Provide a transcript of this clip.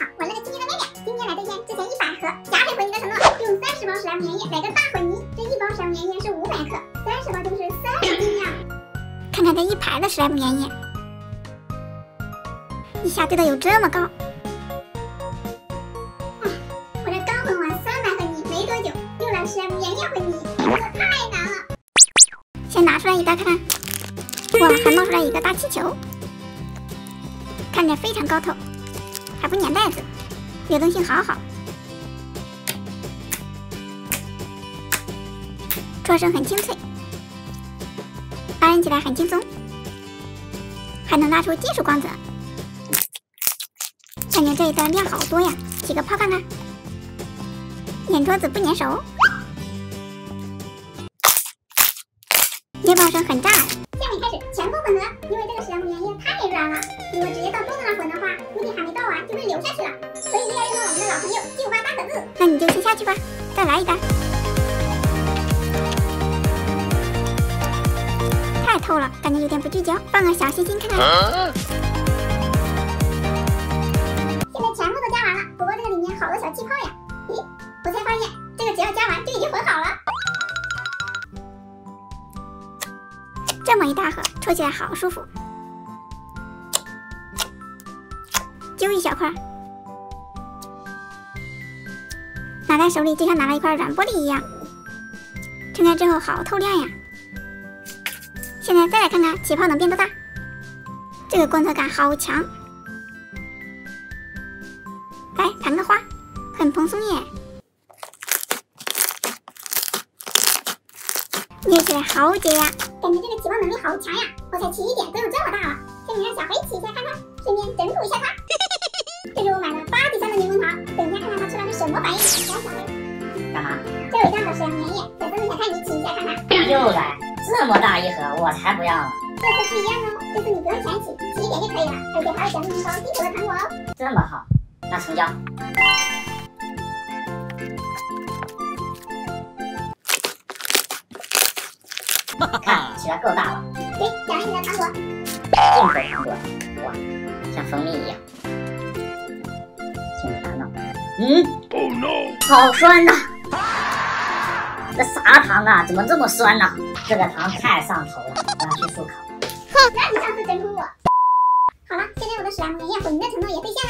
好，我那个今年的妹妹，今年来兑现之前100盒加倍混泥的承诺，用30包史莱姆粘液来个大混泥，这1包史莱姆粘液是500克，30包就是30斤呀。看看这一排的史莱姆粘液，一下堆的有这么高。哎，我这刚混完300盒泥没多久，又来史莱姆粘液混泥，这个太难了。先拿出来一袋看看，哇，还冒出来一个大气球，看着非常高透，还不粘袋子，流动性好好，戳声很清脆，拉人起来很轻松，还能拉出金属光泽。感觉这一袋量好多呀，起个泡看看，粘桌子不粘手，捏爆声很炸。下面开始全部混合，因为这个史莱姆粘液太软了，如果直接到桌子上混的话，估计还没倒完就会流下去了。所以要用到我们的老朋友98大可字，那你就先下去吧，再来一袋。太透了，感觉有点不聚焦，放个小心心看看。现在全部都加完了，不过这个里面好多小气泡呀。咦，我才发现这个只要加完就已经混好了。这么一大盒，抽起来好舒服，揪一小块，拿在手里就像拿了一块软玻璃一样，撑开之后好透亮呀。现在再来看看起泡能变多大，这个光泽感好强。来盘个花，很蓬松耶，捏起来好解呀，感觉这个起泡能力好强呀！我才起一点都有这么大了，下面让小黑起一下看看，顺便整蛊一下它。这是我买的8比3的柠檬糖，等一下看看它出来是什么反应。来，小黑，干嘛？这有一大盒史莱姆粘液，小森子想看你起一下看看。又来，这么大一盒，我才不要呢。这次不一样哦，这次你不用全起，起一点就可以了，而且还有奖励1包金手的糖果哦。这么好，那成交。看起来够大了，给奖励你的糖果，进口糖果，哇，像蜂蜜一样。先尝尝，Oh no， 好酸呐！这啥糖啊？怎么这么酸呢？这个糖太上头了，我要去漱口。哼，让你上次整蛊我。好了，现在我的史莱姆粘液混泥的承诺也兑现了。